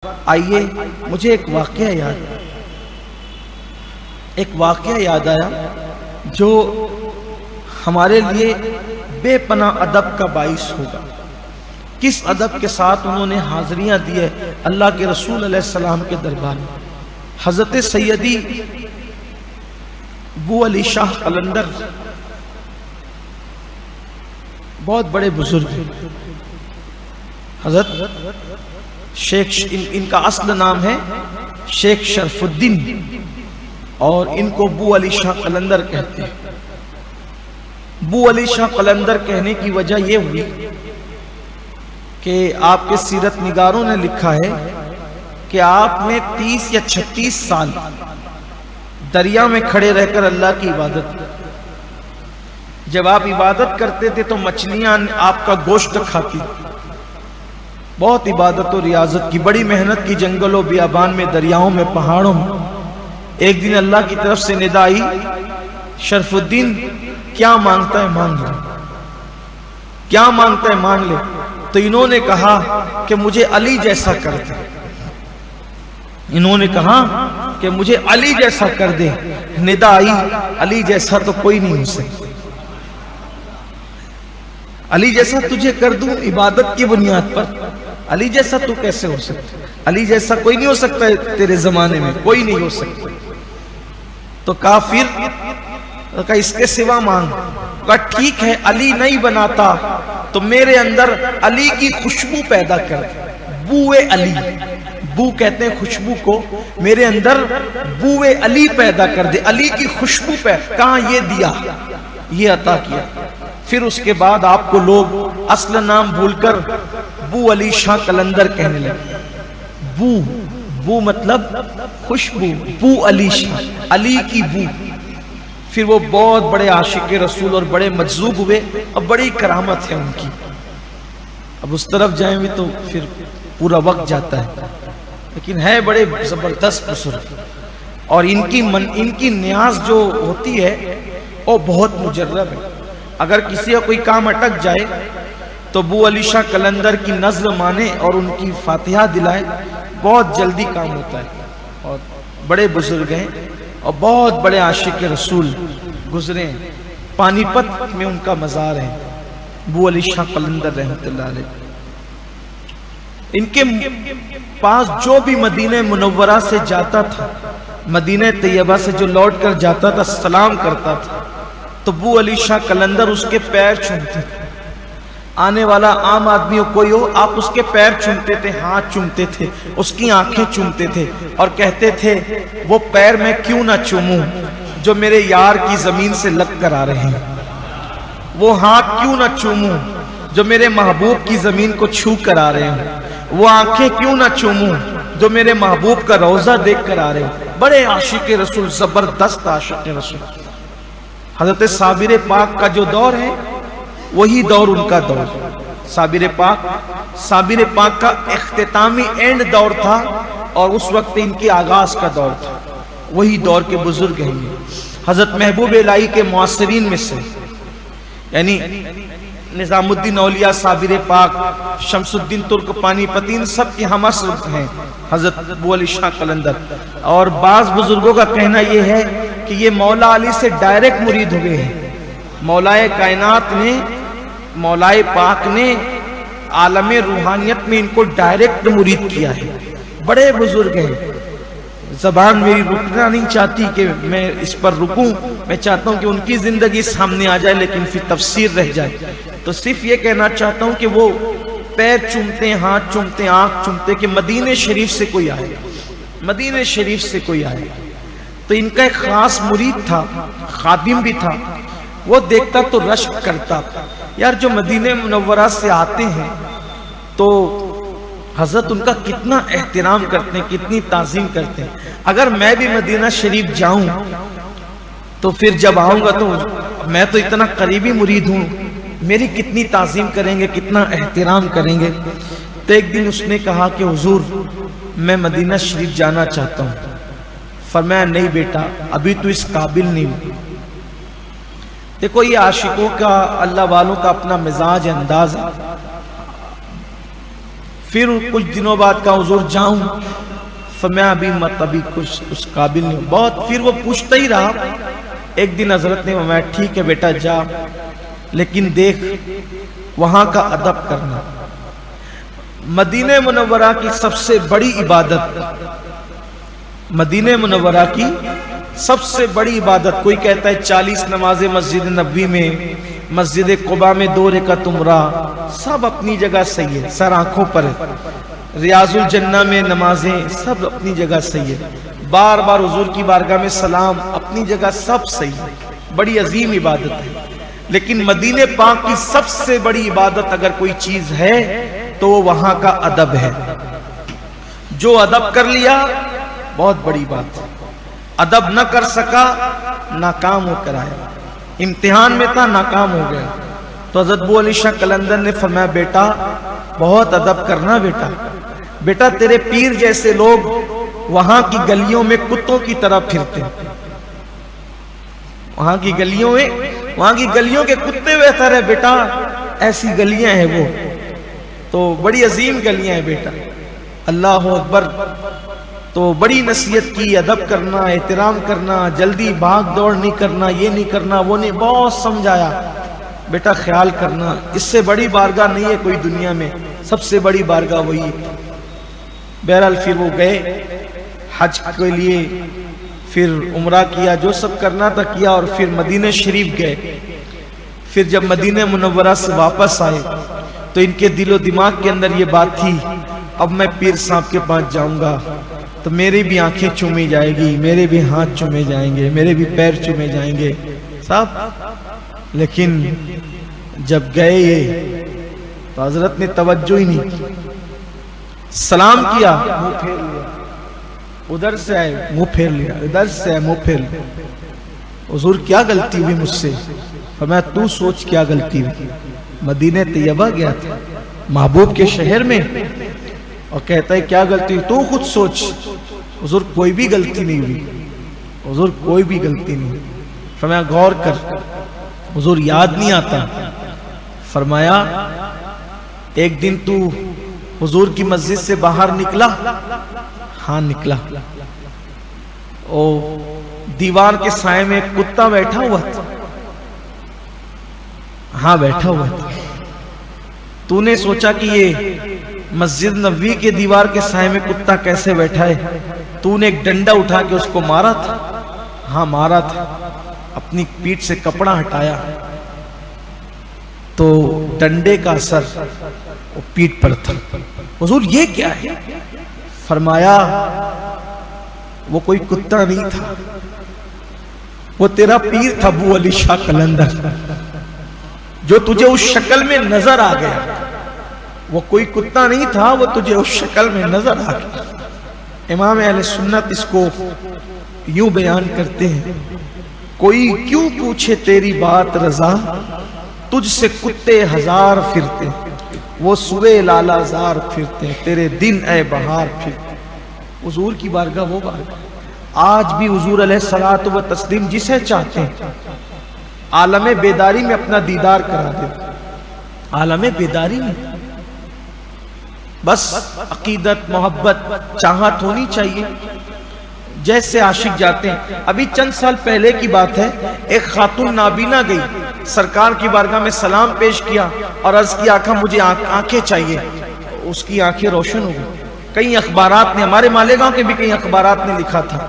آئیے مجھے ایک واقعہ یاد آیا جو ہمارے لیے بے پناہ ادب کا باعث ہوگا۔ کس ادب کے ساتھ انہوں نے حاضریاں دی ہے اللہ کے رسول علیہ السلام کے دربار میں۔ حضرت سیدی ابو علی شاہ قلندر بہت بڑے بزرگ ہیں۔ حضرت شیخ ان کا اصل نام ہے شیخ شرف الدین اور ان کو ابو علی شاہ قلندر کہتے ہیں۔ ابو علی شاہ قلندر کہنے کی وجہ یہ ہوئی کہ آپ کے سیرت نگاروں نے لکھا ہے کہ آپ نے 30 یا 36 سال دریا میں کھڑے رہ کر اللہ کی عبادت کی۔ جب آپ عبادت کرتے تھے تو مچھلیاں آپ کا گوشت کھاتی، بہت عبادت و ریاضت کی، بڑی محنت کی، جنگلوں بیابان میں، دریاؤں میں، پہاڑوں میں۔ ایک دن اللہ کی طرف سے ندا آئی، شرف الدین کیا مانگتا ہے مانگ لے، کیا مانگتا ہے مانگ لے۔ تو انہوں نے کہا کہ مجھے علی جیسا کر دے، انہوں نے کہا کہ مجھے علی جیسا کر دے۔ ندا آئی، علی جیسا تو کوئی نہیں ہو سکتا، علی جیسا تجھے کر دوں عبادت کی بنیاد پر، علی جیسا تو کیسے ہو سکتا؟ علی جیسا کوئی نہیں ہو سکتا ہے تیرے زمانے میں، کوئی نہیں ہو سکتا۔ تو کافر کہا اس کے سوا مانگ۔ کہا ٹھیک ہے، علی نہیں بناتا تو میرے اندر علی کی خوشبو پیدا کر، بوئے علی، بو کہتے ہیں خوشبو کو، میرے اندر بوئے علی پیدا کر دے، علی کی خوشبو پیدا۔ کہاں یہ دیا، یہ عطا کیا۔ پھر اس کے بعد آپ کو لوگ اصل نام بھول کر ابو علی شاہ قلندر کہنے لگے۔ بو مطلب خوشبو، بو علی شاہ، علی کی بو۔ پھر وہ بہت بڑے عاشق رسول اور بڑے مجذوب ہوئے اور بڑی کرامت ہے ان کی۔ اب اس طرف جائیں بھی تو پھر پورا وقت جاتا ہے، لیکن ہے بڑے زبردست بزرگ۔ اور ان کی نیاز جو ہوتی ہے وہ بہت مجرب ہے۔ اگر کسی کا کوئی کام اٹک جائے تو ابو علی شاہ قلندر کی نظر مانے اور ان کی فاتحہ دلائے، بہت جلدی کام ہوتا ہے۔ اور بڑے بزرگ ہیں اور بہت بڑے عاشق رسول گزرے ہیں۔ پانی پت میں ان کا مزار ہے، ابو علی شاہ قلندر رحمۃ اللہ علیہ۔ ان کے پاس جو بھی مدینہ منورہ سے جاتا تھا، مدینہ طیبہ سے جو لوٹ کر جاتا تھا، سلام کرتا تھا تو ابو علی شاہ قلندر اس کے پیر چومتے تھے۔ آنے والا عام آدمی ہو کوئی ہو، آپ اس کے پیر چومتے تھے، ہاتھ چومتے تھے، اس کی آنکھیں چومتے تھے اور کہتے تھے وہ پیر میں کیوں نہ چوموں جو میرے یار کی زمین سے لگ کر آ رہے ہیں، وہ ہاتھ کیوں نہ چوموں جو میرے محبوب کی زمین کو چھو کر آ رہے ہیں، وہ آنکھیں کیوں نہ چوموں جو میرے محبوب کا روضہ دیکھ کر آ رہے ہیں۔ بڑے عاشق رسول، زبردست عاشق رسول۔ حضرت صابر پاک کا جو دور ہے وہی دور ان کا دور، صابر پاک کا اختتامی اینڈ دور تھا اور اس وقت ان کی آغاز کا دور تھا، وہی دور کے بزرگ ہیں یہ۔ حضرت محبوب الہی کے معاصرین میں سے یعنی نظام الدین اولیاء، صابر پاک، شمس الدین ترک پانی پتین، سب کے ہم عصر ہیں حضرت ابو علی شاہ قلندر۔ اور بعض بزرگوں کا کہنا یہ ہے کہ یہ مولا علی سے ڈائریکٹ مرید ہوئے ہیں۔ مولائے کائنات نے، مولائے پاک نے عالم روحانیت میں ان کو ڈائریکٹ مرید کیا ہے۔ بڑے بزرگ ہیں، زبان میری رکنا نہیں چاہتی کہ میں اس پر رکوں، میں چاہتا ہوں کہ ان کی زندگی سامنے آ جائے لیکن پھر تفسیر رہ جائے۔ تو صرف یہ کہنا چاہتا ہوں کہ وہ پیر چومتے ہیں، ہاتھ چومتے ہیں، آنکھ چومتے کہ مدینہ شریف سے کوئی آئے، مدینہ شریف سے کوئی آئے۔ تو ان کا ایک خاص مرید تھا، خادم بھی تھا، وہ دیکھتا تو رشک کرتا یار جو مدینہ منورہ سے آتے ہیں تو حضرت ان کا کتنا احترام کرتے ہیں، کتنی تعظیم کرتے ہیں۔ اگر میں بھی مدینہ شریف جاؤں تو پھر جب آؤں گا تو میں تو اتنا قریبی مرید ہوں، میری کتنی تعظیم کریں گے، کتنا احترام کریں گے۔ تو ایک دن اس نے کہا کہ حضور میں مدینہ شریف جانا چاہتا ہوں۔ فرمایا نہیں بیٹا، ابھی تو اس قابل نہیں ہوں۔ دیکھو یہ عاشقوں کا، اللہ والوں کا اپنا مزاج انداز ہے۔ پھر کچھ دنوں بعد کہا حضور جاؤں؟ فرمایا ابھی کچھ اس قابل نہیں ہوں بہت. پھر وہ پوچھتا ہی رہا. ایک دن حضرت نے فرمایا ٹھیک ہے بیٹا جا، لیکن دیکھ وہاں کا ادب کرنا. مدینہ منورہ کی سب سے بڑی عبادت، مدینہ منورہ کی سب سے بڑی عبادت، کوئی کہتا ہے 40 نمازیں مسجد نبوی میں، مسجد قباء میں 2 رکعت عمرہ، سب اپنی جگہ صحیح ہے، سر آنکھوں پر ہے. ریاض الجنہ میں نمازیں سب اپنی جگہ صحیح ہے، بار بار حضور کی بارگاہ میں سلام اپنی جگہ سب صحیح ہے، بڑی عظیم عبادت ہے. لیکن مدینہ پاک کی سب سے بڑی عبادت اگر کوئی چیز ہے تو وہ وہاں کا ادب ہے. جو ادب کر لیا بہت بڑی بات ہے، ادب نہ کر سکا ناکام ہو کر آیا. امتحان میں تھا ناکام ہو گیا. تو حضرت ابو علی شاہ قلندر نے فرمایا بیٹا بہت ادب کرنا بیٹا. بیٹا تیرے پیر جیسے لوگ وہاں کی گلیوں میں کتوں کی طرح پھرتے ہیں، وہاں کی گلیوں کے کتے بہتر ہے بیٹا، ایسی گلیاں ہیں وہ تو بڑی عظیم گلیاں ہیں بیٹا. اللہ اکبر. تو بڑی نصیحت کی، ادب کرنا، احترام کرنا، جلدی بھاگ دوڑ نہیں کرنا، یہ نہیں کرنا وہ نہیں، بہت سمجھایا بیٹا خیال کرنا، اس سے بڑی بارگاہ نہیں ہے کوئی دنیا میں، سب سے بڑی بارگاہ وہی ہے. بہرحال پھر وہ گئے حج کے لیے، پھر عمرہ کیا، جو سب کرنا تھا کیا، اور پھر مدینہ شریف گئے. پھر جب مدینہ منورہ سے واپس آئے تو ان کے دل و دماغ کے اندر یہ بات تھی اب میں پیر صاحب کے پاس جاؤں گا تو میری بھی آنکھیں چومی جائے گی، میرے بھی ہاتھ چومے جائیں گے، میرے بھی پیر چومے جائیں گے صاحب. لیکن جب گئے یہ تو حضرت نے توجہ ہی نہیں کی. سلام کیا منہ پھیر لیا، ادھر سے آئے منہ پھیر لیا، ادھر سے آئے منہ پھیر لیا. حضور کیا غلطی ہوئی مجھ سے؟ فرمایا تو سوچ کیا غلطی ہوئی. مدینہ طیبہ گیا تھا محبوب کے شہر میں اور کہتا ہے کیا غلطی ہوئی؟ تو خود سوچ. حضور کوئی بھی غلطی نہیں ہوئی، حضور کوئی بھی غلطی نہیں ہوئی. فرمایا غور کر. حضور یاد نہیں آتا؟ فرمایا ایک دن تو حضور کی مسجد سے باہر نکلا؟ ہاں نکلا. او دیوار کے سائے میں ایک کتا بیٹھا ہوا تھا؟ ہاں بیٹھا ہوا تھا. تو نے سوچا کہ یہ مسجد نبوی کے دیوار کے سائے میں کتا کیسے بیٹھا ہے؟ تو نے ایک ڈنڈا اٹھا کے اس کو مارا تھا؟ ہاں مارا تھا. اپنی پیٹھ سے کپڑا ہٹایا تو ڈنڈے کا اثر وہ پیٹھ پر تھا. حضور یہ کیا ہے؟ فرمایا وہ کوئی کتا نہیں تھا، وہ تیرا پیر تھا ابو علی شاہ قلندر، جو تجھے اس شکل میں نظر آ گیا. وہ کوئی کتا نہیں تھا، وہ تجھے اس شکل میں نظر آ گیا. امام اہل سنت اس کو یوں بیان کرتے ہیں کوئی کیوں پوچھے تیری بات رضا، تجھ سے کتے ہزار پھرتے، وہ سوئے لالا زار پھرتے، تیرے دن اے بہار پھرتے. حضور کی بارگاہ وہ بارگاہ آج بھی حضور علیہ الصلوۃ والتسلیم جسے چاہتے ہیں عالم بیداری میں اپنا دیدار کرا دے. عالم بیداری میں بس عقیدت، محبت، چاہت ہونی چاہیے. جیسے عاشق جاتے ہیں. ابھی چند سال پہلے کی بات ہے، ایک خاتون نابینا گئی، سرکار کی بارگاہ میں سلام پیش کیا اور عرض کیا آقا مجھے آنکھیں چاہیے. اس کی آنکھیں روشن ہو گئی. کئی اخبارات نے، ہمارے مالیگاؤں کے بھی کئی اخبارات نے لکھا تھا